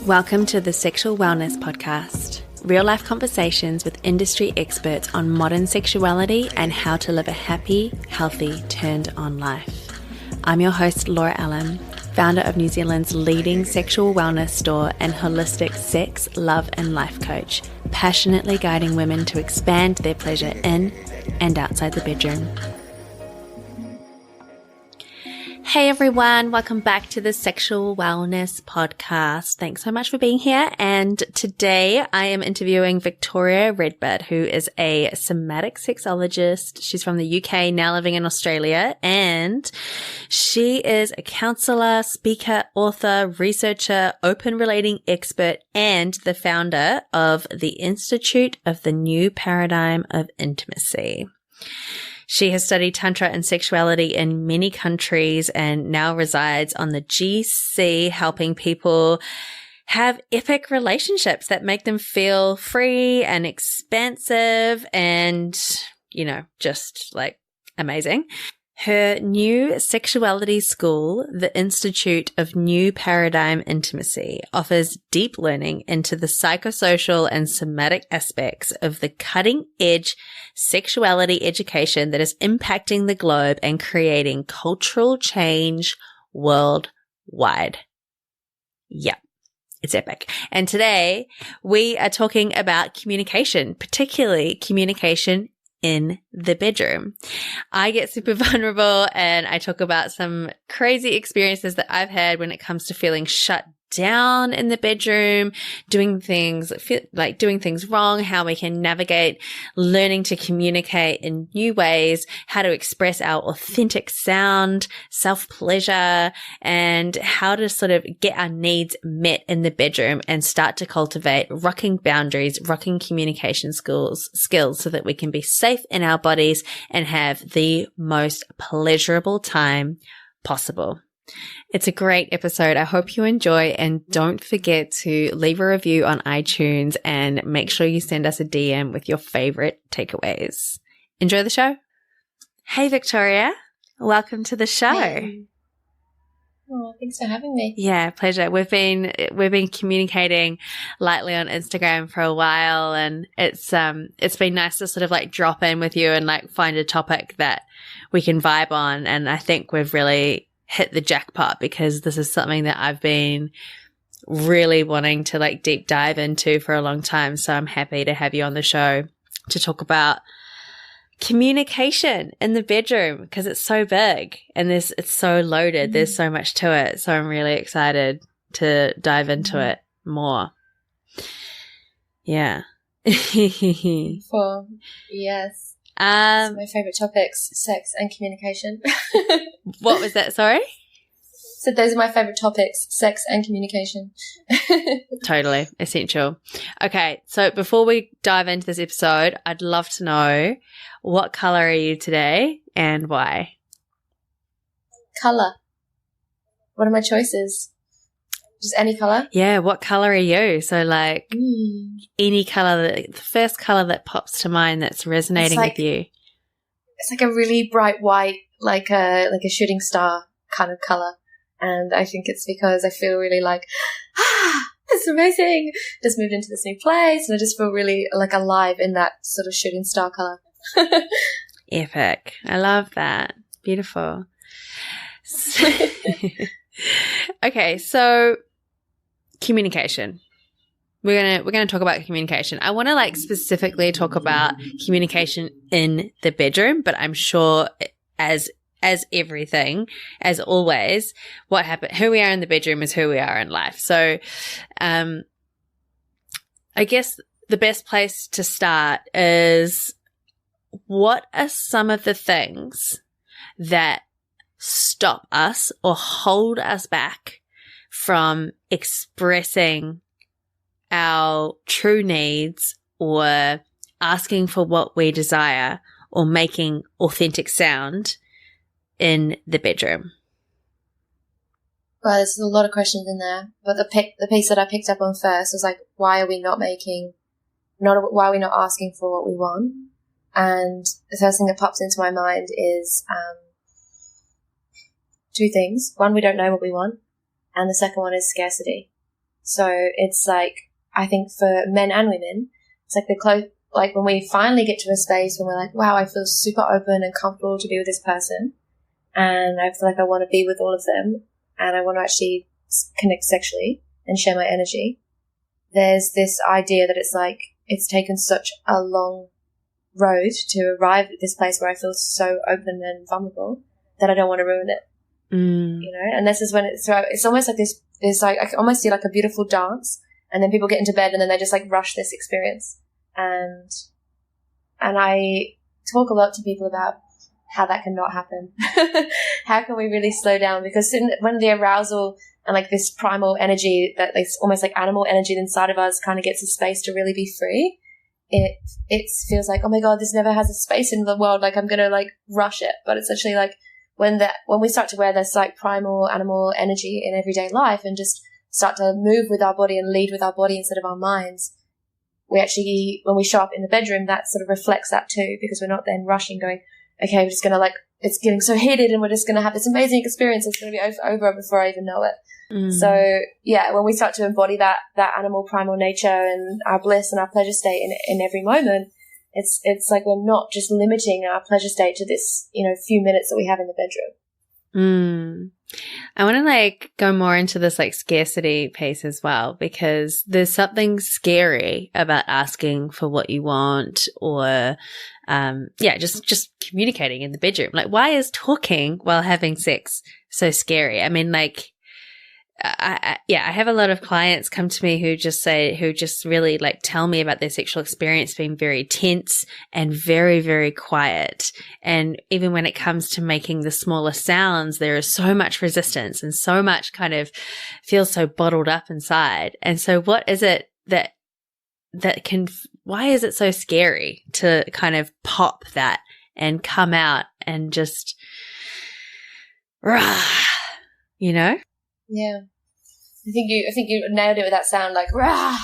Welcome to the Sexual Wellness Podcast, real-life conversations with industry experts on modern sexuality and how to live a happy, healthy, turned-on life. I'm your host, Laura Allen, founder of New Zealand's leading sexual wellness store and holistic sex, love, and life coach, passionately guiding women to expand their pleasure in and outside the bedroom. Hey everyone, welcome back to the Sexual Wellness Podcast. Thanks so much for being here. And today I am interviewing Victoria Redbard, who is a somatic sexologist. She's from the UK, now living in Australia, and she is a counselor, speaker, author, researcher, open relating expert, and the founder of the Institute of the New Paradigm of Intimacy. She has studied Tantra and sexuality in many countries and now resides on the GC, helping people have epic relationships that make them feel free and expansive and, just like amazing. Her new Sexuality School, the Institute of New Paradigm Intimacy, offers deep learning into the psychosocial and somatic aspects of the cutting-edge sexuality education that is impacting the globe and creating cultural change worldwide. Yep. It's epic. And today we are talking about communication, particularly communication in the bedroom. I get super vulnerable and I talk about some crazy experiences that I've had when it comes to feeling shut down in the bedroom, doing things wrong, how we can navigate learning to communicate in new ways, how to express our authentic sound, self-pleasure, and how to sort of get our needs met in the bedroom and start to cultivate rocking boundaries, rocking communication skills so that we can be safe in our bodies and have the most pleasurable time possible. It's a great episode. I hope you enjoy, and don't forget to leave a review on iTunes and make sure you send us a DM with your favorite takeaways. Enjoy the show. Hey, Victoria. Welcome to the show. Hey. Oh, thanks for having me. Yeah, pleasure. We've been communicating lightly on Instagram for a while, and it's been nice to sort of like drop in with you and like find a topic that we can vibe on. And I think we've really hit the jackpot because this is something that I've been really wanting to like deep dive into for a long time. So I'm happy to have you on the show to talk about communication in the bedroom because it's so big and it's so loaded. Mm-hmm. There's so much to it. So I'm really excited to dive into it more. Yeah. Yes. My favorite topics, sex and communication. What was that? Sorry? So those are my favorite topics, sex and communication. Totally. Essential. Okay. So before we dive into this episode, I'd love to know what color are you today and why? Color. What are my choices? Just any color? Yeah. What color are you? So like any color, the first color that pops to mind that's resonating with you. It's like a really bright white, like a shooting star kind of color. And I think it's because I feel really like, it's amazing. Just moved into this new place and I just feel really like alive in that sort of shooting star color. Epic. I love that. Beautiful. Okay. So communication. We're gonna talk about communication. I want to like specifically talk about communication in the bedroom, but I'm sure as everything, as always, who we are in the bedroom is who we are in life. So, I guess the best place to start is what are some of the things that stop us or hold us back from expressing our true needs or asking for what we desire or making authentic sound in the bedroom? Well, there's a lot of questions in there, but the piece that I picked up on first was like, why are we not asking for what we want? And the first thing that pops into my mind is two things. One, we don't know what we want, and the second one is scarcity. So it's like, I think for men and women, it's like like when we finally get to a space when we're like, wow, I feel super open and comfortable to be with this person, and I feel like I want to be with all of them, and I want to actually connect sexually and share my energy. There's this idea that it's like, it's taken such a long road to arrive at this place where I feel so open and vulnerable that I don't want to ruin it. You know, and this is when it's almost like this, like, I almost see like a beautiful dance, and then people get into bed and then they just like rush this experience. And I talk a lot to people about how that cannot happen. How can we really slow down? Because when the arousal and like this primal energy, that like almost like animal energy inside of us kind of gets a space to really be free, it feels like, oh my God, this never has a space in the world. Like I'm going to like rush it. But it's actually like when we start to wear this like primal animal energy in everyday life and just start to move with our body and lead with our body instead of our minds, we actually, when we show up in the bedroom, that sort of reflects that too, because we're not then rushing going, okay, we're just going to like, it's getting so heated and we're just going to have this amazing experience. It's going to be over before I even know it. So yeah, when we start to embody that animal primal nature and our bliss and our pleasure state in every moment, it's like we're not just limiting our pleasure state to this, you know, few minutes that we have in the bedroom. I want to like go more into this like scarcity piece as well, because there's something scary about asking for what you want or just communicating in the bedroom. Like, why is talking while having sex so scary? I mean, like, I have a lot of clients come to me who just really like tell me about their sexual experience being very tense and very, very quiet. And even when it comes to making the smaller sounds, there is so much resistance and so much kind of feels so bottled up inside. And so what is it why is it so scary to kind of pop that and come out and just, you know? Yeah. I think you nailed it with that sound, like, rah!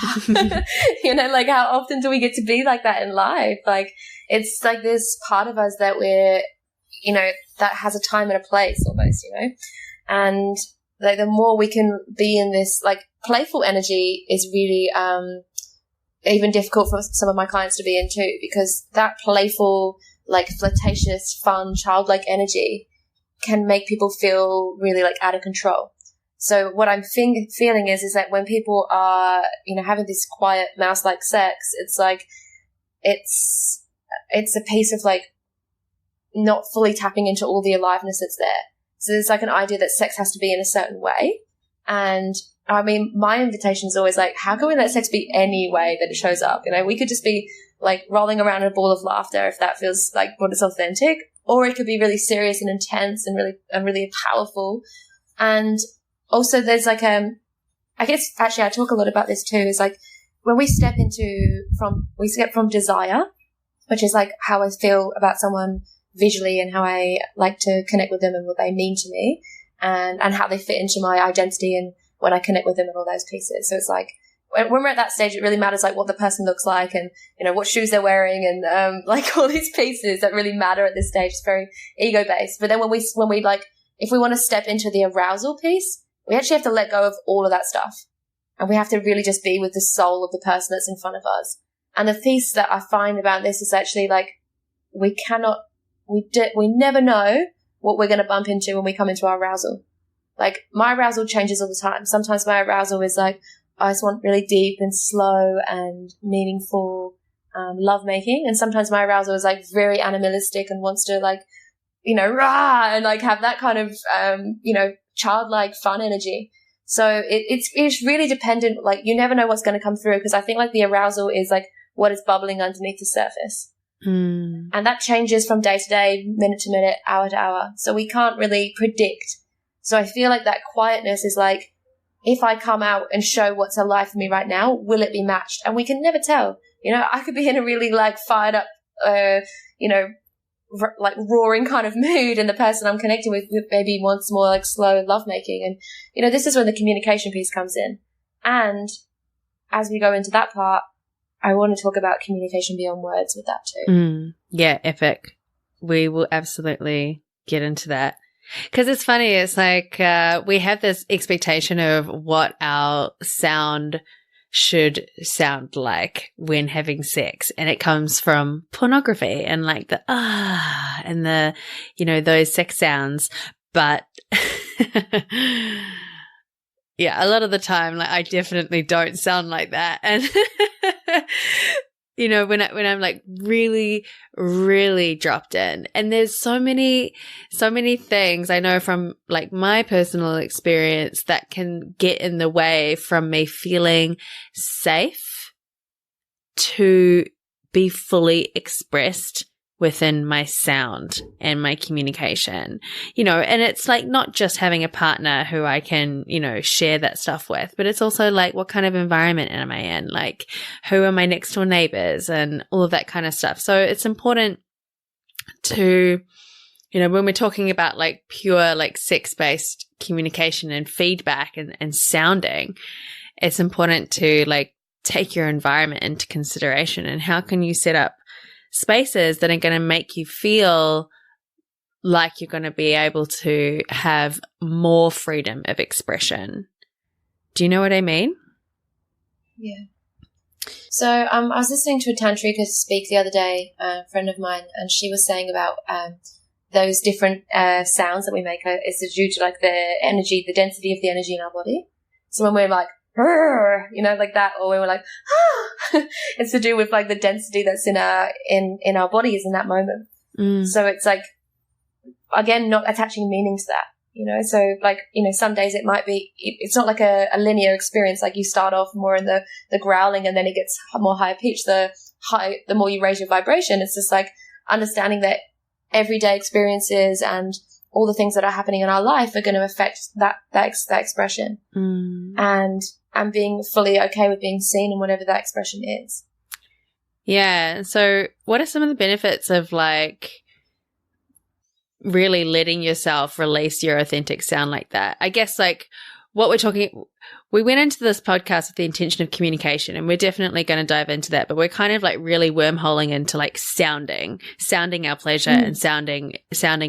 You know, like how often do we get to be like that in life? Like, it's like this part of us that we're, you know, that has a time and a place almost, you know? And like the more we can be in this, like, playful energy is really, even difficult for some of my clients to be in too, because that playful, like flirtatious, fun, childlike energy can make people feel really like out of control. So what I'm feeling is that when people are, you know, having this quiet mouse-like sex, it's like, it's a piece of like not fully tapping into all the aliveness that's there. So there's like an idea that sex has to be in a certain way. And I mean, my invitation is always like, how can we let sex be any way that it shows up? You know, we could just be like rolling around in a ball of laughter if that feels like what is authentic, or it could be really serious and intense and really powerful. And also there's like, I guess actually I talk a lot about this too, is like when we step from desire, which is like how I feel about someone visually and how I like to connect with them and what they mean to me and how they fit into my identity and when I connect with them and all those pieces. So it's like when we're at that stage, it really matters like what the person looks like and, you know, what shoes they're wearing and like all these pieces that really matter at this stage. It's very ego based. But then when we like, if we want to step into the arousal piece, we actually have to let go of all of that stuff. And we have to really just be with the soul of the person that's in front of us. And the piece that I find about this is actually like, we never know what we're going to bump into when we come into our arousal. Like my arousal changes all the time. Sometimes my arousal is like, I just want really deep and slow and meaningful lovemaking. And sometimes my arousal is like very animalistic and wants to like, you know, rah, and like have that kind of, you know, childlike fun energy. So it's really dependent. Like you never know what's going to come through, because I think like the arousal is like what is bubbling underneath the surface. And that changes from day to day, minute to minute, hour to hour. So we can't really predict. So I feel like that quietness is like, if I come out and show what's alive for me right now, will it be matched? And we can never tell. You know, I could be in a really like fired up, you know, like roaring kind of mood, and the person I'm connecting with maybe wants more like slow lovemaking. And, you know, this is when the communication piece comes in. And as we go into that part, I want to talk about communication beyond words with that too. Yeah, epic. We will absolutely get into that. Because it's funny, it's like we have this expectation of what our sound should sound like when having sex, and it comes from pornography and like the and the, you know, those sex sounds. But yeah, a lot of the time, like, I definitely don't sound like that. And you know, when I'm like really, really dropped in, and there's so many things I know from like my personal experience that can get in the way from me feeling safe to be fully expressed within my sound and my communication, you know. And it's like not just having a partner who I can, you know, share that stuff with, but it's also like, what kind of environment am I in? Like, who are my next door neighbors and all of that kind of stuff. So it's important to, you know, when we're talking about like pure like sex-based communication and feedback and sounding, it's important to like take your environment into consideration, and how can you set up spaces that are going to make you feel like you're going to be able to have more freedom of expression. Do you know what I mean? Yeah. So I was listening to a tantrika speak the other day, a friend of mine, and she was saying about those different sounds that we make is due to like the energy, the density of the energy in our body. So when we're like, you know, like that, or when we're like, it's to do with like the density that's in our bodies in that moment. So it's like, again, not attaching meaning to that, you know. So like, you know, some days it might be, it's not like a linear experience. Like you start off more in the growling, and then it gets more higher pitch. The more you raise your vibration. It's just like understanding that everyday experiences and all the things that are happening in our life are going to affect that expression. And being fully okay with being seen in whatever that expression is. Yeah. So what are some of the benefits of like really letting yourself release your authentic sound like that? I guess like what we went into this podcast with the intention of communication, and we're definitely going to dive into that, but we're kind of like really wormholing into like sounding our pleasure and sounding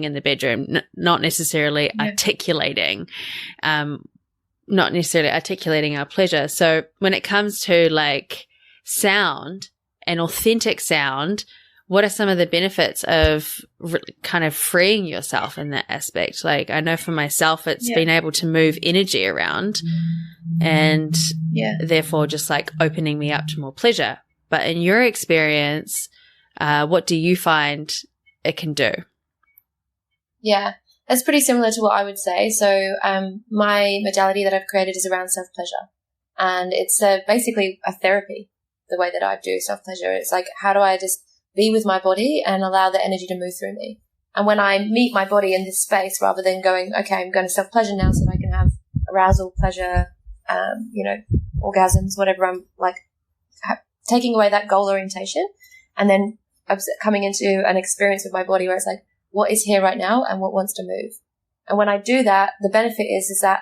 in the bedroom, not necessarily articulating, not necessarily articulating our pleasure. So when it comes to like sound and authentic sound, what are some of the benefits of kind of freeing yourself in that aspect? Like, I know for myself, it's been able to move energy around and therefore just like opening me up to more pleasure. But in your experience, what do you find it can do? Yeah, that's pretty similar to what I would say. So my modality that I've created is around self-pleasure. And it's basically a therapy, the way that I do self-pleasure. It's like, how do I just be with my body and allow the energy to move through me? And when I meet my body in this space, rather than going, okay, I'm going to self-pleasure now so that I can have arousal, pleasure, you know, orgasms, whatever, I'm like taking away that goal orientation and then coming into an experience with my body where it's like, what is here right now and what wants to move. And when I do that, the benefit is that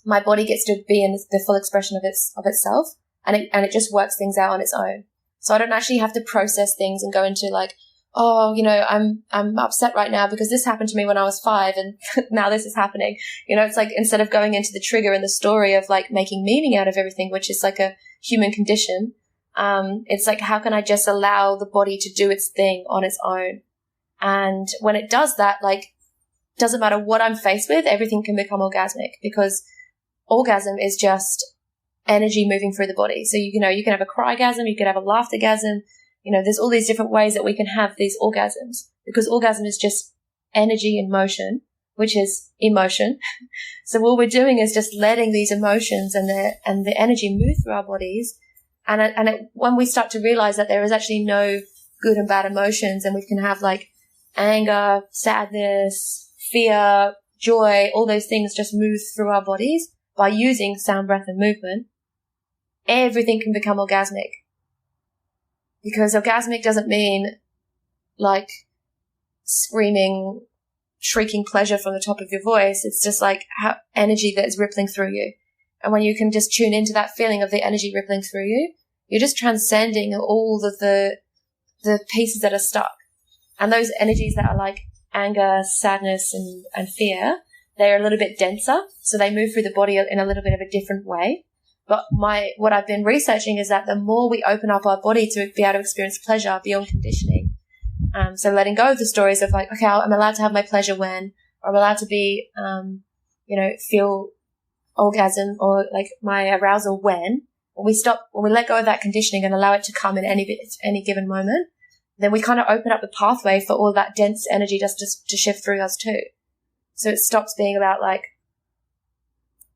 my body gets to be in the full expression of itself, and it just works things out on its own. So I don't actually have to process things and go into like, oh, you know, I'm upset right now because this happened to me when I was 5 and now this is happening. You know, it's like instead of going into the trigger and the story of like making meaning out of everything, which is like a human condition, it's like, how can I just allow the body to do its thing on its own? And when it does that, like, doesn't matter what I'm faced with, everything can become orgasmic, because orgasm is just energy moving through the body. So, you know, you can have a crygasm, you can have a laughtergasm, you know, there's all these different ways that we can have these orgasms, because orgasm is just energy in motion, which is emotion. So what we're doing is just letting these emotions and the energy move through our bodies. And when we start to realize that there is actually no good and bad emotions, and we can have like anger, sadness, fear, joy, all those things just move through our bodies by using sound, breath, and movement, everything can become orgasmic. Because orgasmic doesn't mean like screaming, shrieking pleasure from the top of your voice. It's just like how energy that is rippling through you. And when you can just tune into that feeling of the energy rippling through you, you're just transcending all of the pieces that are stuck. And those energies that are like anger, sadness, and fear, they're a little bit denser. So they move through the body in a little bit of a different way. But what I've been researching is that the more we open up our body to be able to experience pleasure beyond conditioning, so letting go of the stories of like, okay, I'm allowed to have my pleasure when, or I'm allowed to be, feel orgasm or like my arousal when we let go of that conditioning and allow it to come in any given moment, then we kind of open up the pathway for all that dense energy just to shift through us too. So it stops being about like,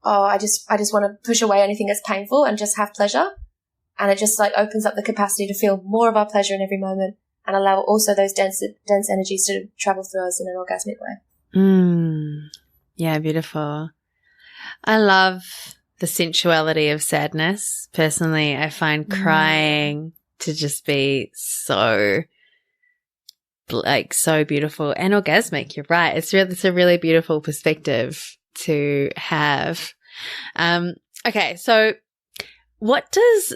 oh, I just want to push away anything that's painful and just have pleasure. And it just like opens up the capacity to feel more of our pleasure in every moment and allow also those dense energies to travel through us in an orgasmic way. Yeah, beautiful. I love the sensuality of sadness. Personally, I find crying to just be so beautiful and orgasmic. You're right. It's a really beautiful perspective to have. Okay, so what does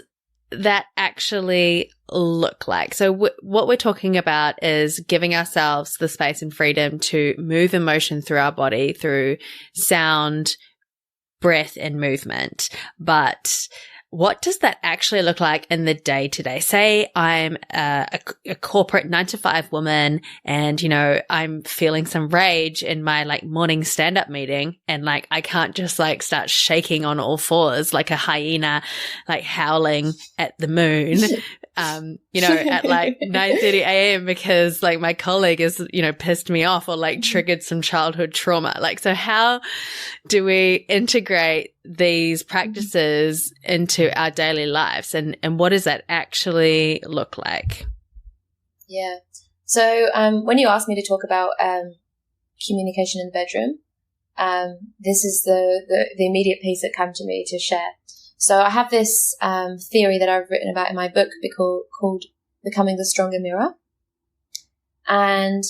that actually look like? So what we're talking about is giving ourselves the space and freedom to move emotion through our body through sound, breath, and movement. But what does that actually look like in the day-to-day? Say I'm a corporate 9-to-5 woman and, I'm feeling some rage in my like morning stand-up meeting and like I can't just like start shaking on all fours like a hyena, like howling at the moon, at like 9:30 a.m. because like my colleague is, pissed me off or like triggered some childhood trauma. Like, so how do we integrate these practices into our daily lives and what does that actually look like? Yeah. So when you asked me to talk about communication in the bedroom, this is the immediate piece that came to me to share. So I have this theory that I've written about in my book called Becoming the Stronger Mirror. And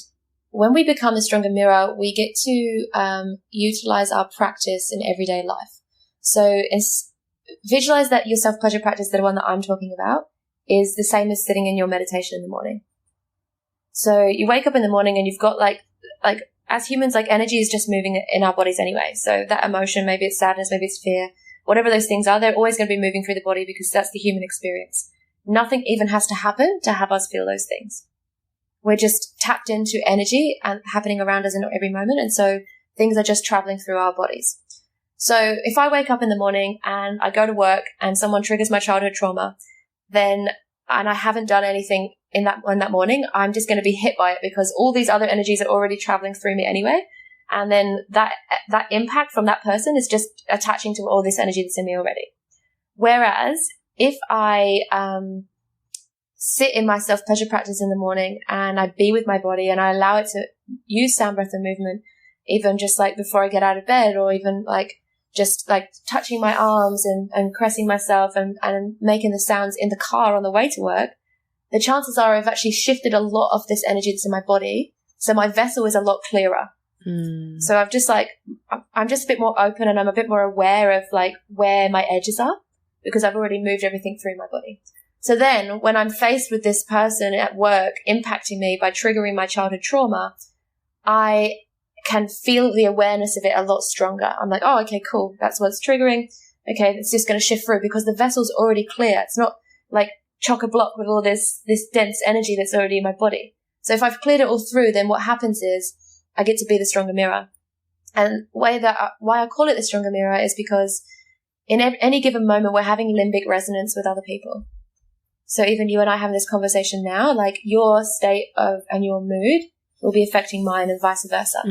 when we become the stronger mirror, we get to utilize our practice in everyday life. So visualize that your self-pleasure practice, the one that I'm talking about, is the same as sitting in your meditation in the morning. So you wake up in the morning and you've got like as humans, like energy is just moving in our bodies anyway. So that emotion, maybe it's sadness, maybe it's fear, whatever those things are, they're always going to be moving through the body because that's the human experience. Nothing even has to happen to have us feel those things. We're just tapped into energy and happening around us in every moment. And so things are just traveling through our bodies. So if I wake up in the morning and I go to work and someone triggers my childhood trauma, and I haven't done anything in that morning, I'm just going to be hit by it because all these other energies are already traveling through me anyway. And then that impact from that person is just attaching to all this energy that's in me already. Whereas if I sit in my self-pleasure practice in the morning and I be with my body and I allow it to use sound, breath, and movement, even just like before I get out of bed or even like just like touching my arms and caressing myself and making the sounds in the car on the way to work, the chances are I've actually shifted a lot of this energy that's in my body. So my vessel is a lot clearer. So I'm just a bit more open and I'm a bit more aware of like where my edges are because I've already moved everything through my body. So then when I'm faced with this person at work impacting me by triggering my childhood trauma, I can feel the awareness of it a lot stronger. I'm like, oh, okay, cool. That's what's triggering. Okay, it's just going to shift through because the vessel's already clear. It's not like chock-a-block with all this dense energy that's already in my body. So if I've cleared it all through, then what happens is I get to be the stronger mirror. And why I call it the stronger mirror is because in any given moment, we're having limbic resonance with other people. So even you and I having this conversation now, like your state of and your mood will be affecting mine and vice versa.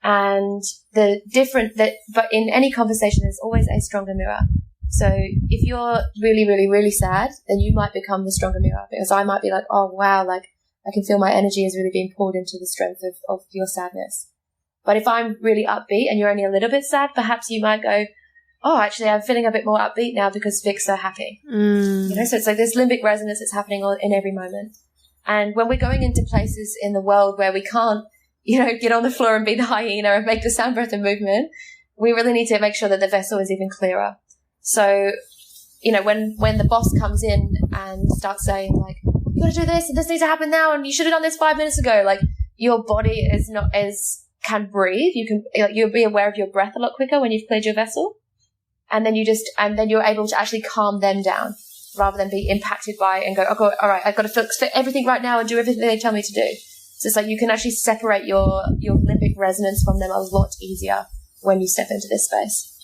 And but in any conversation, there's always a stronger mirror. So if you're really, really, really sad, then you might become the stronger mirror because I might be like, oh, wow, like I can feel my energy is really being poured into the strength of your sadness. But if I'm really upbeat and you're only a little bit sad, perhaps you might go, oh, actually, I'm feeling a bit more upbeat now because Vic's so happy. So it's like this limbic resonance that's happening in every moment. And when we're going into places in the world where we can't, get on the floor and be the hyena and make the sound, breath, and movement, we really need to make sure that the vessel is even clearer. So, when the boss comes in and starts saying like, you got to do this and this needs to happen now and you should have done this 5 minutes ago, like, your body is not as can breathe. You'll be aware of your breath a lot quicker when you've cleared your vessel, and then you're able to actually calm them down rather than be impacted by and go, okay, all right, I've got to fix everything right now and do everything they tell me to do. So it's like you can actually separate your limbic resonance from them a lot easier when you step into this space.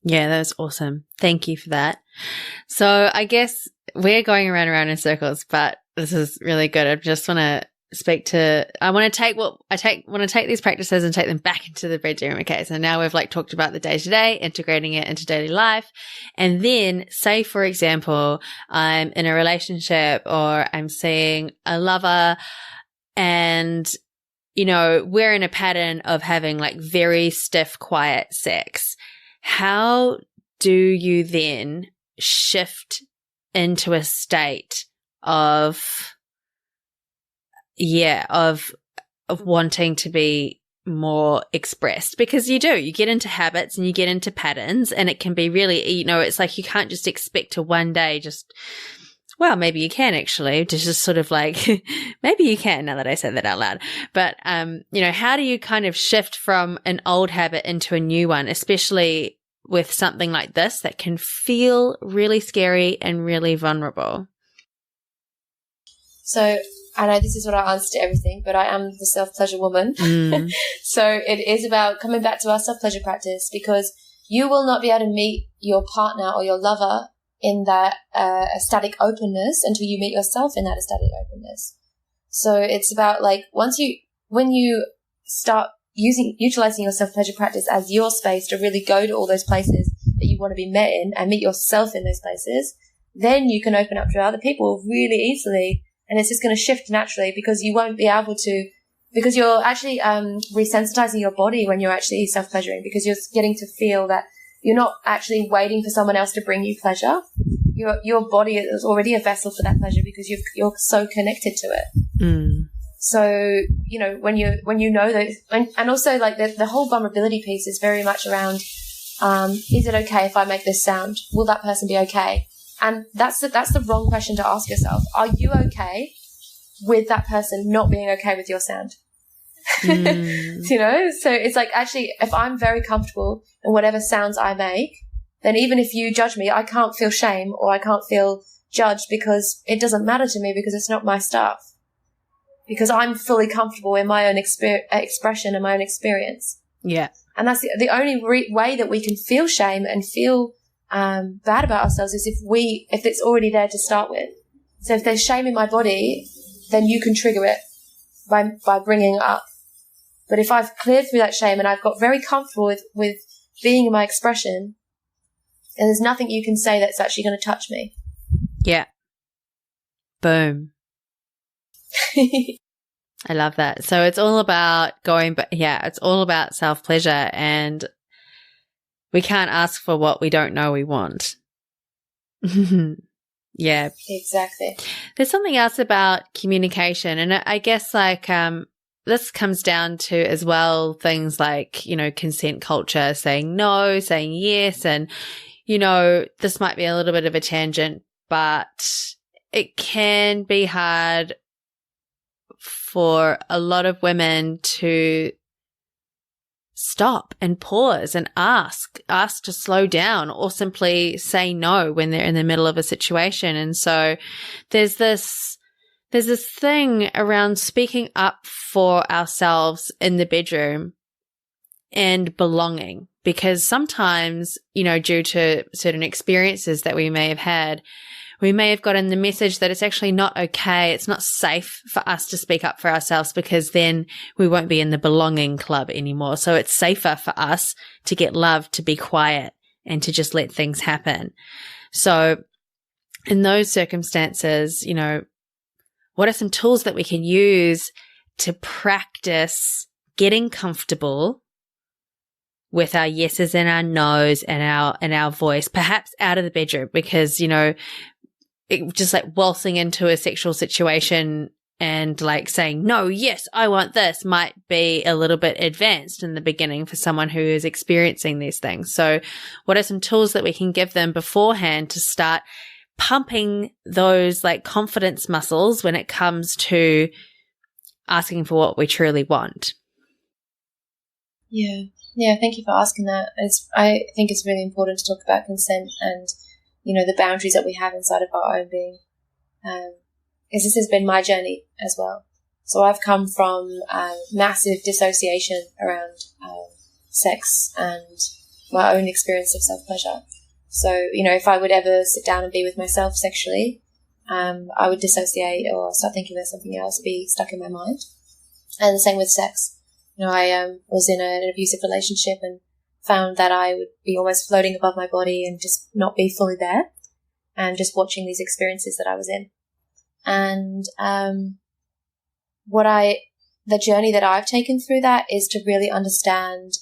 Yeah, that was awesome. Thank you for that. So I guess we're going around in circles, but this is really good. I just want to I want to take these practices and take them back into the bedroom. Okay. So now we've like talked about the day to day, integrating it into daily life. And then say, for example, I'm in a relationship or I'm seeing a lover and, you know, we're in a pattern of having like very stiff, quiet sex. How do you then shift into a state of wanting to be more expressed? Because you get into habits and you get into patterns, and it can be really, you know, it's like you can't just expect to one day well, maybe you can actually just sort of like, maybe you can now that I said that out loud. But, you know, how do you kind of shift from an old habit into a new one, especially with something like this that can feel really scary and really vulnerable? So I know this is what I answer to everything, but I am the self-pleasure woman. So it is about coming back to our self-pleasure practice, because you will not be able to meet your partner or your lover in that ecstatic openness until you meet yourself in that ecstatic openness. So it's about like when you start utilizing your self-pleasure practice as your space to really go to all those places that you want to be met in and meet yourself in those places, then you can open up to other people really easily. And it's just going to shift naturally, because you won't be able to, because you're actually resensitizing your body when you're actually self-pleasuring, because you're getting to feel that you're not actually waiting for someone else to bring you pleasure. Your body is already a vessel for that pleasure because you're so connected to it. So, you know, when you know those, and also like the whole vulnerability piece is very much around, is it okay if I make this sound? Will that person be okay? And that's the wrong question to ask yourself. Are you okay with that person not being okay with your sound? You know? So it's like, actually, if I'm very comfortable in whatever sounds I make, then even if you judge me, I can't feel shame or I can't feel judged, because it doesn't matter to me, because it's not my stuff. Because I'm fully comfortable in my own expression and my own experience. Yeah. And that's the only way that we can feel shame and feel bad about ourselves is if it's already there to start with. So if there's shame in my body, then you can trigger it by bringing it up. But if I've cleared through that shame and I've got very comfortable with being in my expression, and there's nothing you can say that's actually going to touch me. Yeah. Boom. I love that. So it's all about it's all about self-pleasure, and we can't ask for what we don't know we want. Yeah. Exactly. There's something else about communication, and I guess like this comes down to as well things like, you know, consent culture, saying no, saying yes, and, you know, this might be a little bit of a tangent, but it can be hard for a lot of women to stop and pause and ask to slow down, or simply say no when they're in the middle of a situation. And so there's this thing around speaking up for ourselves in the bedroom and belonging, because sometimes, you know, due to certain experiences that we may have had, we may have gotten the message that it's actually not okay, it's not safe for us to speak up for ourselves, because then we won't be in the belonging club anymore. So it's safer for us to get love, to be quiet, and to just let things happen. So in those circumstances, you know, what are some tools that we can use to practice getting comfortable with our yeses and our nos and our voice, perhaps out of the bedroom, because, you know, just like waltzing into a sexual situation and like saying, no, yes, I want this, might be a little bit advanced in the beginning for someone who is experiencing these things. So what are some tools that we can give them beforehand to start pumping those like confidence muscles when it comes to asking for what we truly want. Yeah. Yeah, thank you for asking that. I think it's really important to talk about consent and, the boundaries that we have inside of our own being. Because this has been my journey as well. So I've come from massive dissociation around sex and my own experience of self-pleasure. So, if I would ever sit down and be with myself sexually, I would dissociate or start thinking about something else, be stuck in my mind. And the same with sex. I was in an abusive relationship and found that I would be almost floating above my body and just not be fully there and just watching these experiences that I was in. And the journey that I've taken through that is to really understand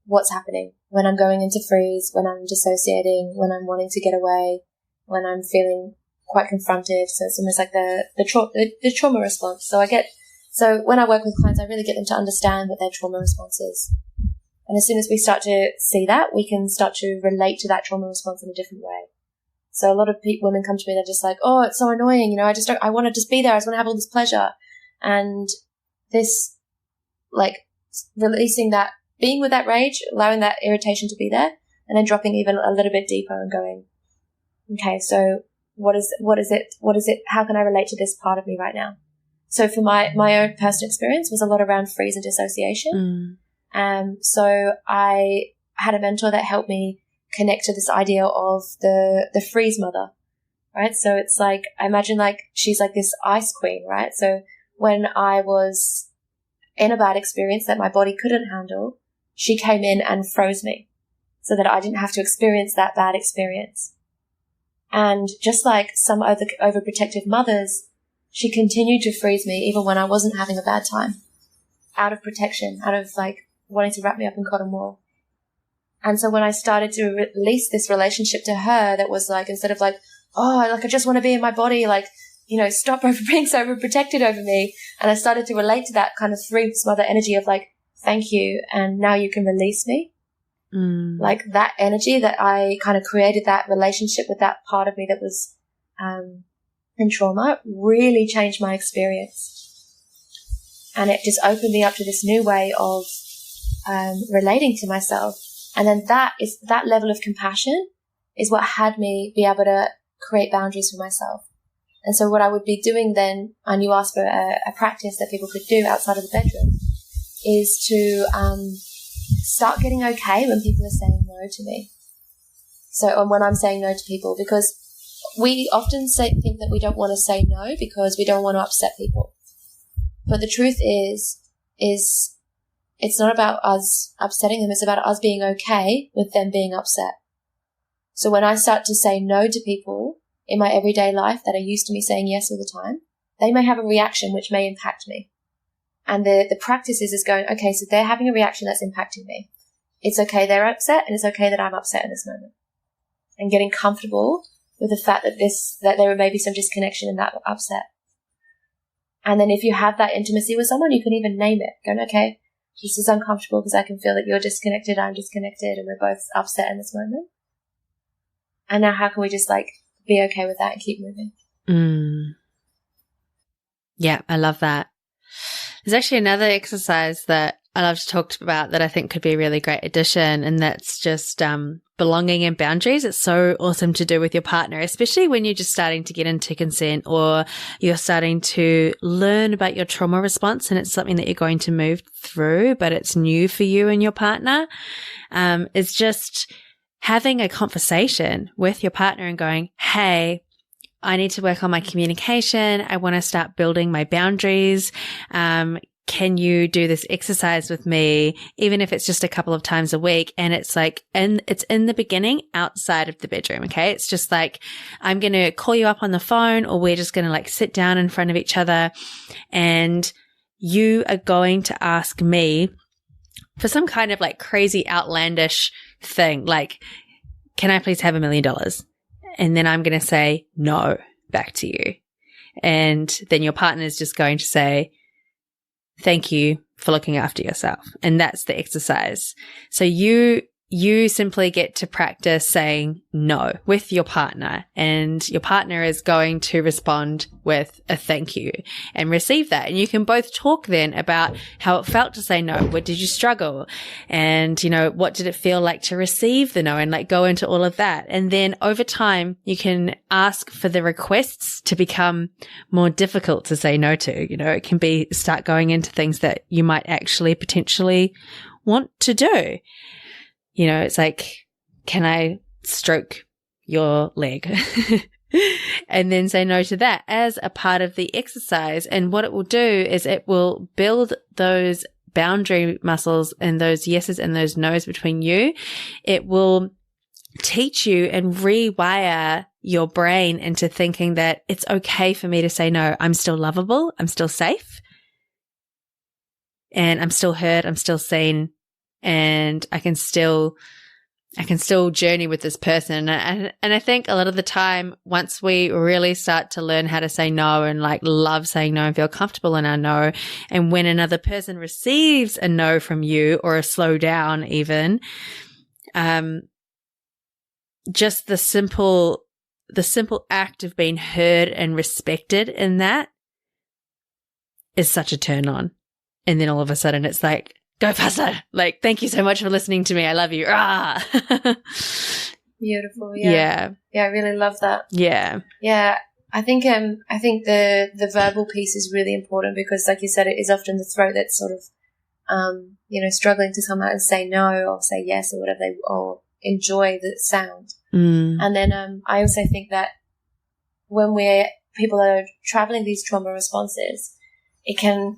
what's happening when I'm going into freeze, when I'm dissociating, when I'm wanting to get away, when I'm feeling quite confronted. So it's almost like the trauma response. So when I work with clients, I really get them to understand what their trauma response is. And as soon as we start to see that, we can start to relate to that trauma response in a different way. So a lot of women come to me, they're just like, oh, it's so annoying. I want to just be there. I just want to have all this pleasure. And this, releasing that, being with that rage, allowing that irritation to be there, and then dropping even a little bit deeper and going, okay, so what is it? How can I relate to this part of me right now? So for my own personal experience was a lot around freeze and dissociation. So I had a mentor that helped me connect to this idea of the freeze mother, right? So it's like, I imagine she's like this ice queen, right? So when I was in a bad experience that my body couldn't handle, she came in and froze me so that I didn't have to experience that bad experience. And just like some other overprotective mothers, she continued to freeze me even when I wasn't having a bad time, out of protection, out of wanting to wrap me up in cotton wool. And so when I started to release this relationship to her that was instead of I just want to be in my body, stop being so overprotected over me. And I started to relate to that kind of freeze mother energy of thank you. And now you can release me. That energy that I kind of created, that relationship with that part of me that was, in trauma, really changed my experience. And it just opened me up to this new way of, relating to myself. And then that level of compassion is what had me be able to create boundaries for myself. And so what I would be doing then, and you asked for a practice that people could do outside of the bedroom, is to start getting okay when people are saying no to me. So, and when I'm saying no to people, because we often think that we don't want to say no because we don't want to upset people. But the truth is it's not about us upsetting them. It's about us being okay with them being upset. So when I start to say no to people in my everyday life that are used to me saying yes all the time, they may have a reaction which may impact me. And the practice is going, okay, so they're having a reaction that's impacting me. It's okay they're upset, and it's okay that I'm upset in this moment. And getting comfortable with the fact that there may be some disconnection in that upset. And then if you have that intimacy with someone, you can even name it. Going, okay, this is uncomfortable because I can feel that you're disconnected, I'm disconnected, and we're both upset in this moment. And now how can we just be okay with that and keep moving? Yeah, I love that. There's actually another exercise that I love to talk about that I think could be a really great addition, and that's just belonging and boundaries. It's so awesome to do with your partner, especially when you're just starting to get into consent or you're starting to learn about your trauma response and it's something that you're going to move through, but it's new for you and your partner. It's just having a conversation with your partner and going, hey, I need to work on my communication. I want to start building my boundaries. Can you do this exercise with me, even if it's just a couple of times a week? And it's it's in the beginning outside of the bedroom. Okay. It's just I'm going to call you up on the phone, or we're just going to sit down in front of each other, and you are going to ask me for some kind of crazy outlandish thing. Can I please have $1 million? And then I'm going to say no back to you. And then your partner is just going to say, thank you for looking after yourself. And that's the exercise. So you you simply get to practice saying no with your partner, and your partner is going to respond with a thank you and receive that. And you can both talk then about how it felt to say no. What did you struggle? And, what did it feel like to receive the no, and like go into all of that. And then over time, you can ask for the requests to become more difficult to say no to. It can be start going into things that you might actually potentially want to do. It's like, can I stroke your leg? And then say no to that as a part of the exercise. And what it will do is it will build those boundary muscles and those yeses and those nos between you. It will teach you and rewire your brain into thinking that it's okay for me to say no. I'm still lovable. I'm still safe. And I'm still heard. I'm still seen. And I can still journey with this person. And I think a lot of the time, once we really start to learn how to say no and like love saying no and feel comfortable in our no, and when another person receives a no from you or a slow down even, just the simple act of being heard and respected in that is such a turn on. And then all of a sudden it's like, go faster. Like, thank you so much for listening to me. I love you. Ah. Beautiful. Yeah. Yeah. I really love that. Yeah. Yeah. I think the verbal piece is really important because, like you said, it is often the throat that's sort of, struggling to come out and say no or say yes or whatever or enjoy the sound. And then, I also think that when people are traveling these trauma responses, it can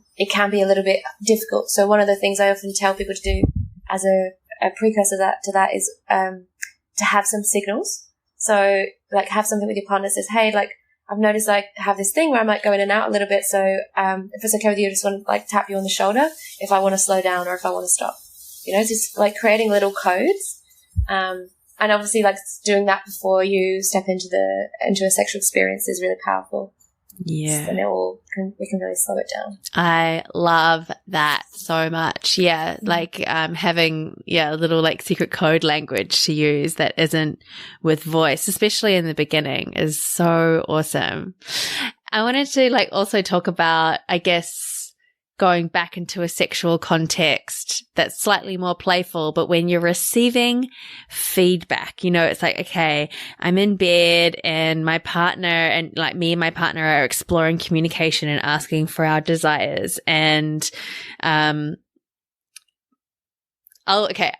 be a little bit difficult. So one of the things I often tell people to do as a precursor to that is to have some signals. So like have something with your partner that says, hey, like I've noticed I have this thing where I might go in and out a little bit. So if it's okay with you, I just want to like tap you on the shoulder if I want to slow down or if I want to stop. Just like creating little codes. And obviously like doing that before you step into a sexual experience is really powerful. Yeah. And we can really slow it down. I love that so much. Yeah. Like, having, a little like secret code language to use that isn't with voice, especially in the beginning, is so awesome. I wanted to like also talk about, I guess, going back into a sexual context that's slightly more playful, but when you're receiving feedback, it's like, okay, I'm in bed and my partner and like me and my partner are exploring communication and asking for our desires. And, okay,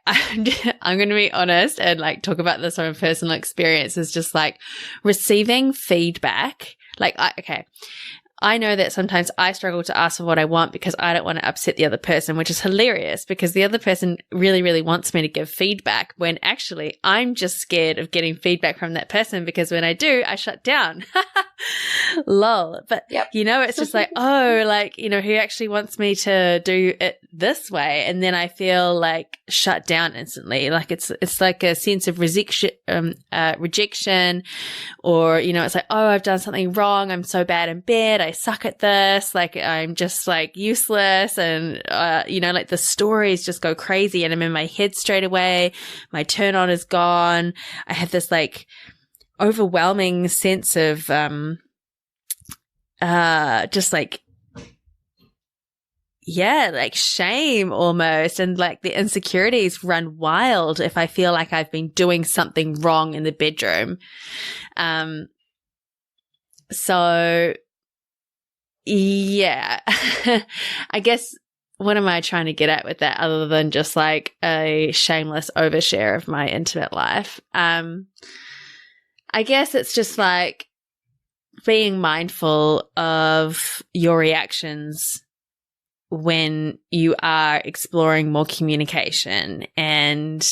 I'm going to be honest and like talk about this from a personal experience. Is just like receiving feedback. Like, I know that sometimes I struggle to ask for what I want because I don't want to upset the other person, which is hilarious because the other person really, really wants me to give feedback when actually I'm just scared of getting feedback from that person because when I do, I shut down. Lol. But, yep. It's just like, he actually wants me to do it this way. And then I feel like shut down instantly. Like it's like a sense of rejection, or, it's like, oh, I've done something wrong. I'm so bad in bed. I suck at this. Like I'm just like useless. And, like the stories just go crazy and I'm in my head straight away. My turn on is gone. I have this like overwhelming sense of, just like, like shame almost. And like the insecurities run wild if I feel like I've been doing something wrong in the bedroom. So yeah, I guess what am I trying to get at with that other than just like a shameless overshare of my intimate life? I guess it's just like being mindful of your reactions when you are exploring more communication, and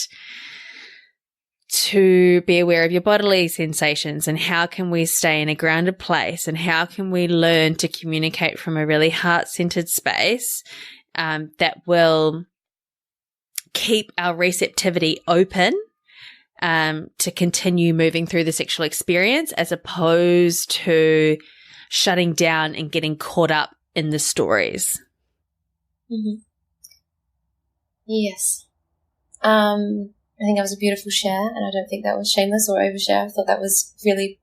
to be aware of your bodily sensations and how can we stay in a grounded place and how can we learn to communicate from a really heart-centered space that will keep our receptivity open to continue moving through the sexual experience as opposed to shutting down and getting caught up in the stories. Mm-hmm. Yes. I think that was a beautiful share, and I don't think that was shameless or overshare. I thought that was really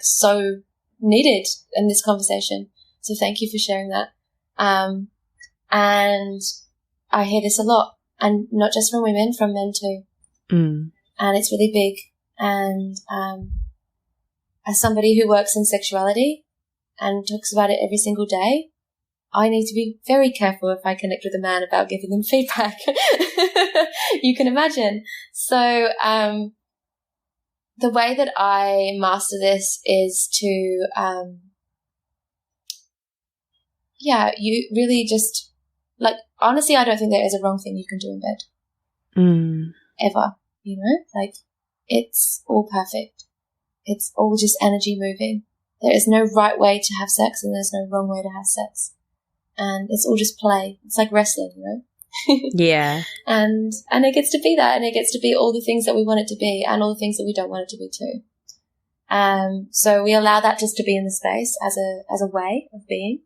so needed in this conversation. So thank you for sharing that. And I hear this a lot, and not just from women, from men too. And it's really big. And as somebody who works in sexuality and talks about it every single day, I need to be very careful if I connect with a man about giving them feedback. You can imagine. So the way that I master this is to, you really just, honestly, I don't think there is a wrong thing you can do in bed. Ever, it's all perfect. It's all just energy moving. There is no right way to have sex, and there's no wrong way to have sex. And it's all just play. It's like wrestling, Yeah. And it gets to be that, and it gets to be all the things that we want it to be, and all the things that we don't want it to be too. So we allow that just to be in the space as a way of being.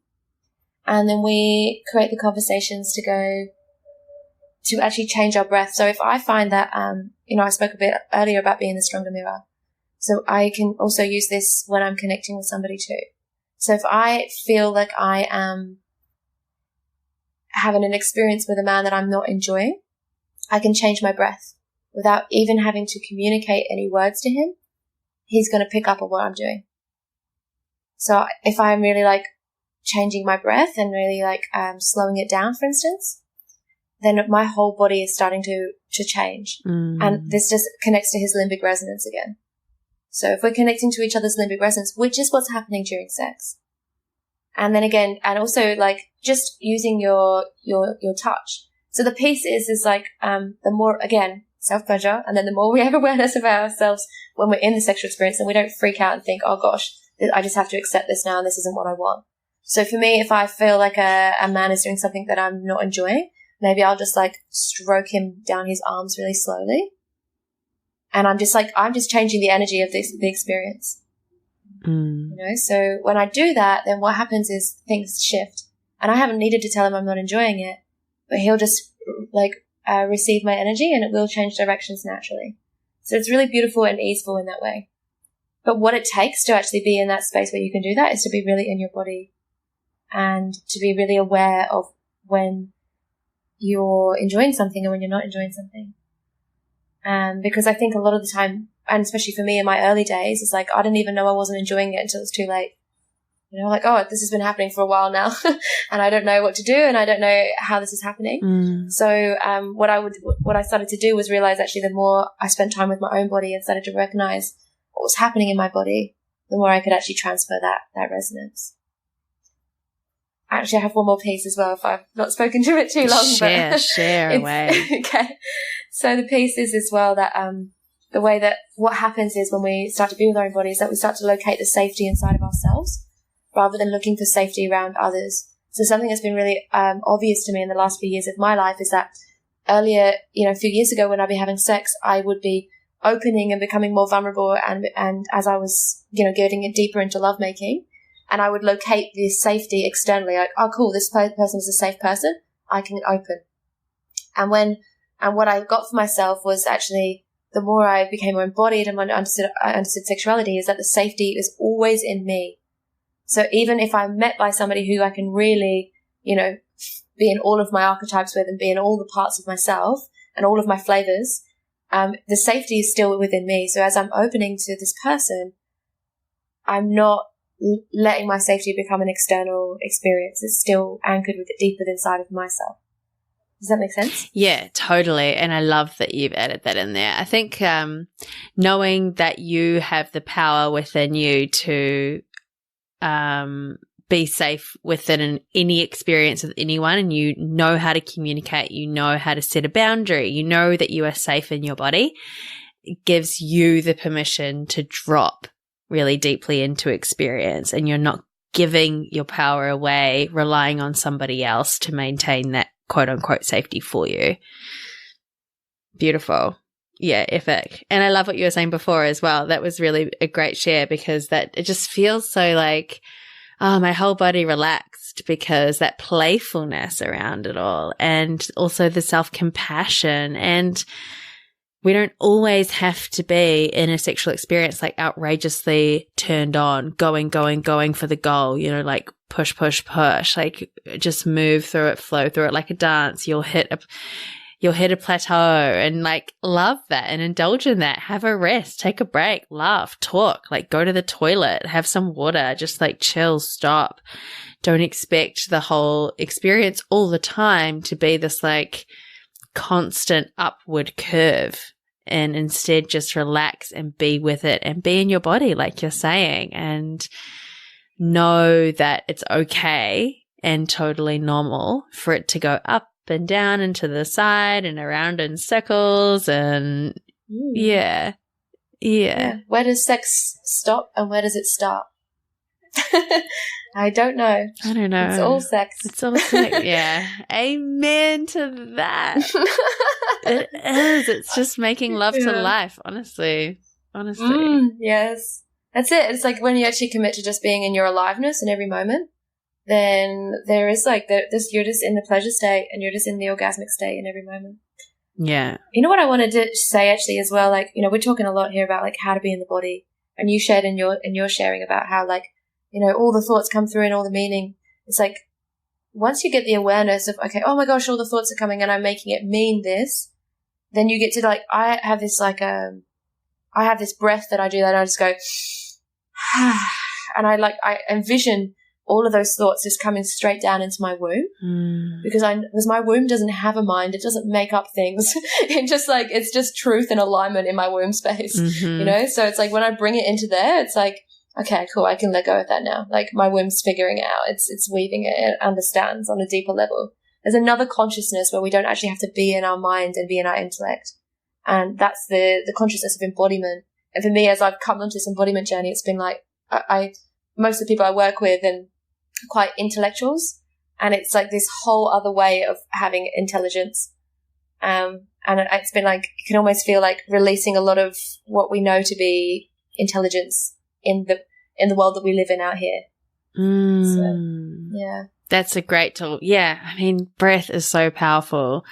And then we create the conversations to go to actually change our breath. So if I find that, I spoke a bit earlier about being the stronger mirror. So I can also use this when I'm connecting with somebody too. So if I feel like I am having an experience with a man that I'm not enjoying, I can change my breath without even having to communicate any words to him. He's going to pick up on what I'm doing. So if I'm really changing my breath and really slowing it down, for instance, then my whole body is starting to change. And this just connects to his limbic resonance again. So if we're connecting to each other's limbic resonance, which is what's happening during sex. And then again, and also just using your touch. So the piece is the more, again, self-pleasure, and then the more we have awareness about ourselves when we're in the sexual experience, and we don't freak out and think, oh gosh, I just have to accept this now and this isn't what I want. So for me, if I feel like a man is doing something that I'm not enjoying, maybe I'll just stroke him down his arms really slowly. And I'm just changing the energy of the experience. So when I do that, then what happens is things shift. And I haven't needed to tell him I'm not enjoying it, but he'll just receive my energy, and it will change directions naturally. So it's really beautiful and easeful in that way. But what it takes to actually be in that space where you can do that is to be really in your body and to be really aware of when you're enjoying something and when you're not enjoying something. Because I think a lot of the time, and especially for me in my early days, it's I didn't even know I wasn't enjoying it until it's too late. Oh, this has been happening for a while now and I don't know what to do, and I don't know how this is happening. So what I started to do was realize actually the more I spent time with my own body and started to recognize what was happening in my body, the more I could actually transfer that resonance. Actually, I have one more piece as well if I've not spoken to it too long. Share away. Okay. So the piece is as well that the way that what happens is when we start to be with our own bodies, that we start to locate the safety inside of ourselves rather than looking for safety around others. So something that's been really obvious to me in the last few years of my life is that earlier, a few years ago when I'd be having sex, I would be opening and becoming more vulnerable, and as I was, getting it deeper into lovemaking, and I would locate the safety externally, oh cool, this person is a safe person, I can open. And what I got for myself was actually, the more I became more embodied and I understood sexuality, is that the safety is always in me. So even if I'm met by somebody who I can really, be in all of my archetypes with and be in all the parts of myself and all of my flavors, the safety is still within me. So as I'm opening to this person, I'm not letting my safety become an external experience. It's still anchored with it deeper inside of myself. Does that make sense? Yeah, totally. And I love that you've added that in there. I think knowing that you have the power within you to be safe within any experience with anyone, and you know how to communicate, you know how to set a boundary, you know that you are safe in your body, it gives you the permission to drop really deeply into experience, and you're not giving your power away, relying on somebody else to maintain that quote unquote safety for you. Beautiful. Yeah, epic. And I love what you were saying before as well. That was really a great share, because that it just feels so my whole body relaxed, because that playfulness around it all, and also the self-compassion, and we don't always have to be in a sexual experience like outrageously turned on, going for the goal, you know, like push, like just move through it, flow through it like a dance. You'll hit a plateau and like love that and indulge in that. Have a rest, take a break, laugh, talk, like go to the toilet, have some water, just like chill, stop. Don't expect the whole experience all the time to be this like constant upward curve, and instead just relax and be with it and be in your body like you're saying, and know that it's okay and totally normal for it to go up and down and to the side and around in circles. And yeah. Where does sex stop and where does it start? I don't know. It's all sex. Yeah. Amen to that. It is. It's just making love to life, honestly. Yes. That's it. It's like when you actually commit to just being in your aliveness in every moment, then there is like you're just in the pleasure state and you're just in the orgasmic state in every moment. Yeah. You know what I wanted to say actually as well, like, you know, we're talking a lot here about like how to be in the body, and you shared in your sharing about how like, you know, all the thoughts come through and all the meaning. It's like once you get the awareness of, okay, oh my gosh, all the thoughts are coming and I'm making it mean this, then you get to like, I have this breath that I do that I just go, and I envision all of those thoughts just coming straight down into my womb because my womb doesn't have a mind. It doesn't make up things. It's just truth and alignment in my womb space, you know? So it's like when I bring it into there, it's like, okay, cool, I can let go of that now. Like my womb's figuring it out. It's weaving it. It understands on a deeper level. There's another consciousness where we don't actually have to be in our mind and be in our intellect. And that's the consciousness of embodiment. And for me, as I've come onto this embodiment journey, it's been like, most of the people I work with and quite intellectuals. And it's like this whole other way of having intelligence. And it's been like, you can almost feel like releasing a lot of what we know to be intelligence in the world that we live in out here. So, yeah. That's a great tool. Yeah. I mean, breath is so powerful.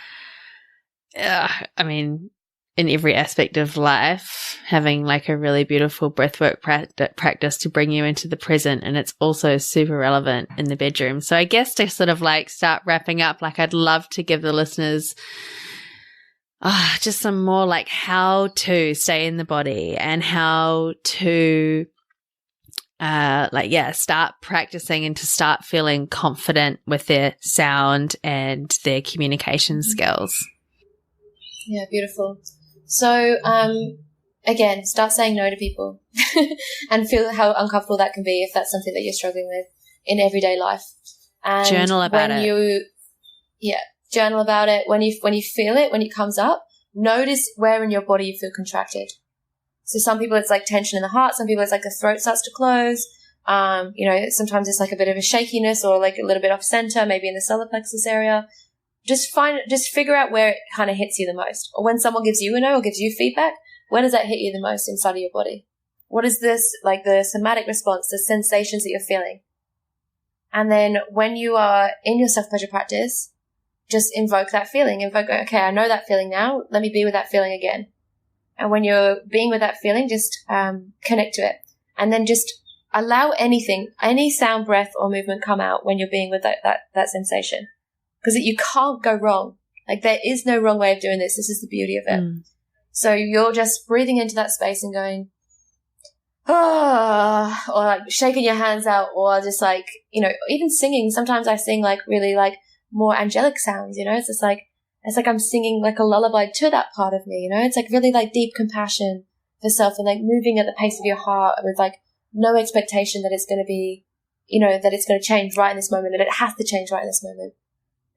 I mean, in every aspect of life, having like a really beautiful breathwork practice to bring you into the present. And it's also super relevant in the bedroom. So I guess to sort of like start wrapping up, like I'd love to give the listeners just some more like how to stay in the body and how to start practicing and to start feeling confident with their sound and their communication skills. Yeah, beautiful. So, again, start saying no to people and feel how uncomfortable that can be if that's something that you're struggling with in everyday life. And journal about it. Journal about it. When you feel it, when it comes up, notice where in your body you feel contracted. So some people it's like tension in the heart. Some people it's like the throat starts to close. You know, sometimes it's like a bit of a shakiness or like a little bit off center, maybe in the solar plexus area. Just figure out where it kind of hits you the most. Or when someone gives you a no or gives you feedback, where does that hit you the most inside of your body? What is this, like the somatic response, the sensations that you're feeling? And then when you are in your self-pleasure practice, just invoke that feeling. Okay, I know that feeling now. Let me be with that feeling again. And when you're being with that feeling, just connect to it. And then just allow anything, any sound, breath, or movement come out when you're being with that sensation. Because you can't go wrong. Like there is no wrong way of doing this. This is the beauty of it. So you're just breathing into that space and going, or like shaking your hands out, or just like, you know, even singing. Sometimes I sing like really like more angelic sounds, you know, it's like I'm singing like a lullaby to that part of me, you know, it's like really like deep compassion for self and like moving at the pace of your heart with like no expectation that it's going to be, you know, that it's going to change right in this moment and it has to change right in this moment.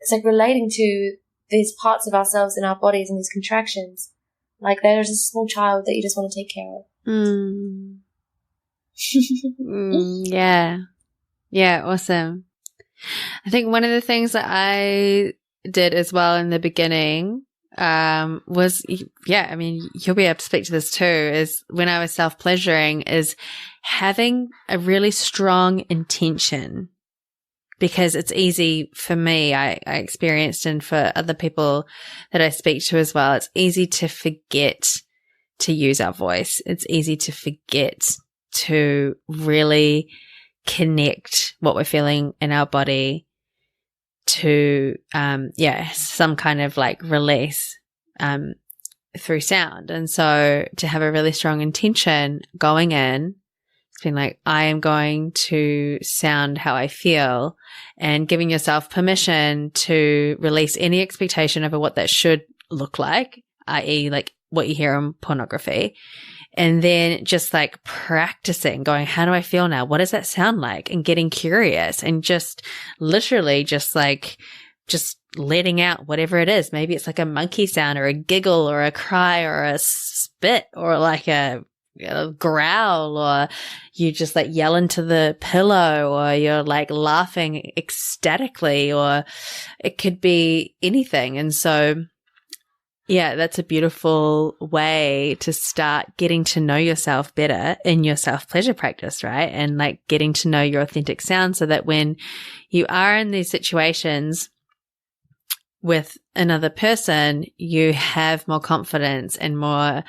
It's like relating to these parts of ourselves in our bodies and these contractions. Like there's a small child that you just want to take care of. Yeah. Yeah. Awesome. I think one of the things that I did as well in the beginning was, I mean, you'll be able to speak to this too, is when I was self-pleasuring is having a really strong intention because it's easy for me, I experienced, and for other people that I speak to as well, it's easy to forget to use our voice. It's easy to forget to really connect what we're feeling in our body to, some kind of like release, through sound. And so to have a really strong intention going in, it's been like, I am going to sound how I feel, and giving yourself permission to release any expectation over what that should look like, i.e. like what you hear on pornography. And then just like practicing going, how do I feel now? What does that sound like? And getting curious and just literally just letting out whatever it is. Maybe it's like a monkey sound or a giggle or a cry or a spit or like a growl, or you just like yell into the pillow, or you're like laughing ecstatically, or it could be anything. And so, yeah, that's a beautiful way to start getting to know yourself better in your self-pleasure practice, right? And like getting to know your authentic sound, so that when you are in these situations with another person, you have more confidence and more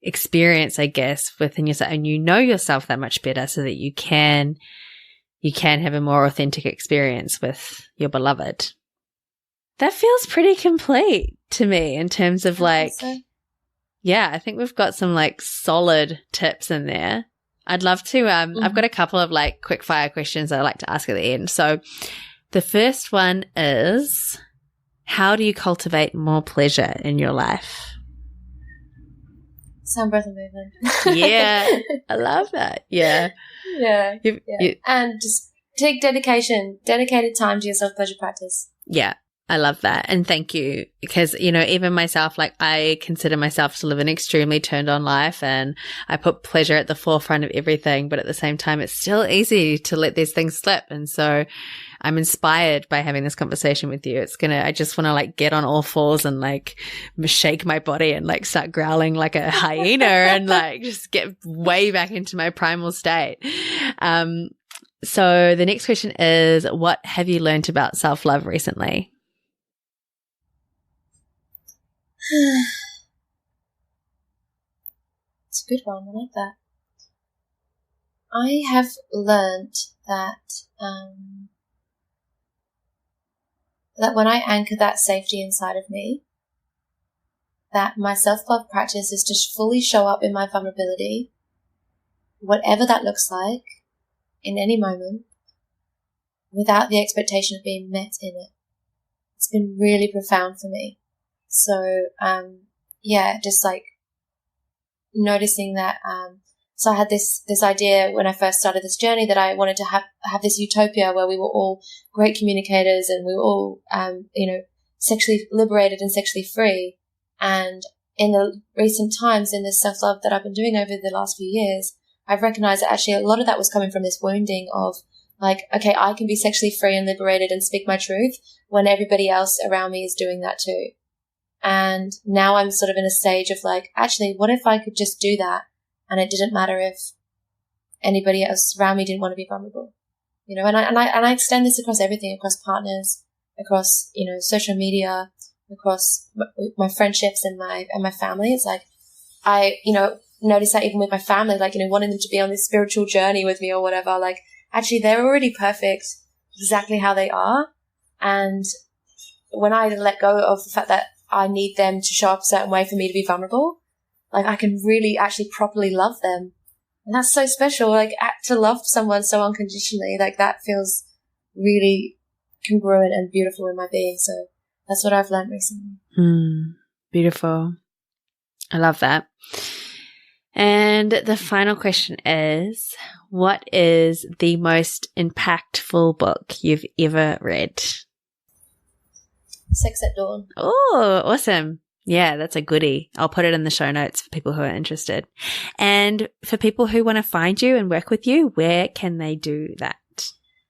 experience, I guess, within yourself, and you know yourself that much better, so that you can have a more authentic experience with your beloved. That feels pretty complete to me in terms of like, I think we've got some like solid tips in there. I'd love to, I've got a couple of like quick fire questions I like to ask at the end. So the first one is, how do you cultivate more pleasure in your life? Sound, breath, and movement. Yeah, I love that. Yeah. Yeah. And just take dedicated time to your self-pleasure practice. Yeah, I love that. And thank you, because, you know, even myself, like I consider myself to live an extremely turned on life, and I put pleasure at the forefront of everything. But at the same time, it's still easy to let these things slip. And so I'm inspired by having this conversation with you. I just want to like get on all fours and like shake my body and like start growling like a hyena and like just get way back into my primal state. So the next question is, what have you learned about self-love recently? It's a good one. I like that. I have learned that that when I anchor that safety inside of me, that my self-love practice is to fully show up in my vulnerability, whatever that looks like, in any moment, without the expectation of being met in it. It's been really profound for me. So, just like noticing that, so I had this idea when I first started this journey that I wanted to have this utopia where we were all great communicators and we were all, sexually liberated and sexually free. And in the recent times, in this self-love that I've been doing over the last few years, I've recognized that actually a lot of that was coming from this wounding of like, okay, I can be sexually free and liberated and speak my truth when everybody else around me is doing that too. And now I'm sort of in a stage of like, actually, what if I could just do that? And it didn't matter if anybody else around me didn't want to be vulnerable, you know, and I extend this across everything, across partners, across, you know, social media, across my friendships and my family. It's like, I, you know, notice that even with my family, like, you know, wanting them to be on this spiritual journey with me or whatever, like actually they're already perfect exactly how they are. And when I let go of the fact that I need them to show up a certain way for me to be vulnerable, like I can really actually properly love them. And that's so special. Like to love someone so unconditionally, like that feels really congruent and beautiful in my being. So that's what I've learned recently. Beautiful. I love that. And the final question is, what is the most impactful book you've ever read? Sex at Dawn. Oh, awesome. Yeah, that's a goodie. I'll put it in the show notes for people who are interested. And for people who want to find you and work with you, where can they do that?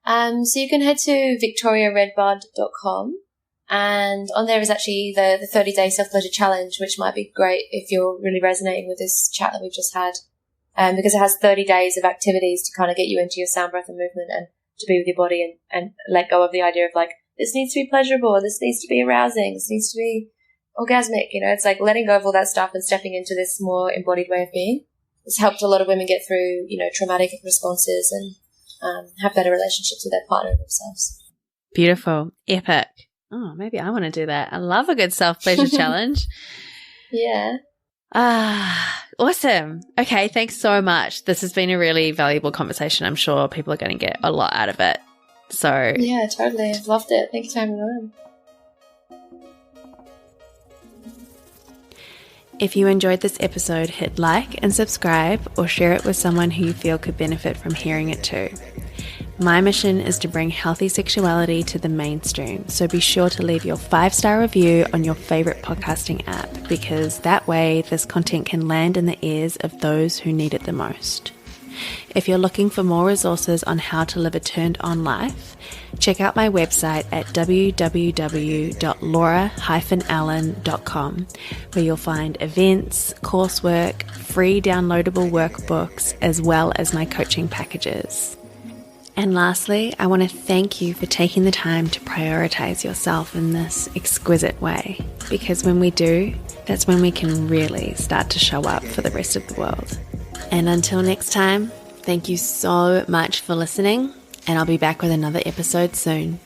So you can head to victoriaredbard.com, and on there is actually the 30-day self-pleasure challenge, which might be great if you're really resonating with this chat that we've just had, because it has 30 days of activities to kind of get you into your sound, breath and movement and to be with your body and let go of the idea of like, this needs to be pleasurable, this needs to be arousing, this needs to be orgasmic, it's like letting go of all that stuff and stepping into this more embodied way of being. It's helped a lot of women get through, traumatic responses and have better relationships with their partner and themselves. Beautiful. Epic. Oh, maybe I want to do that. I love a good self-pleasure challenge. Yeah. Awesome. Okay, thanks so much. This has been a really valuable conversation. I'm sure people are going to get a lot out of it. So yeah, totally. I've loved it. Thank you for having me on. If you enjoyed this episode, hit like and subscribe or share it with someone who you feel could benefit from hearing it too. My mission is to bring healthy sexuality to the mainstream, so be sure to leave your 5-star review on your favorite podcasting app, because that way this content can land in the ears of those who need it the most. If you're looking for more resources on how to live a turned-on life, check out my website at www.laura-allen.com, where you'll find events, coursework, free downloadable workbooks, as well as my coaching packages. And lastly, I want to thank you for taking the time to prioritize yourself in this exquisite way, because when we do, that's when we can really start to show up for the rest of the world. And until next time, thank you so much for listening, and I'll be back with another episode soon.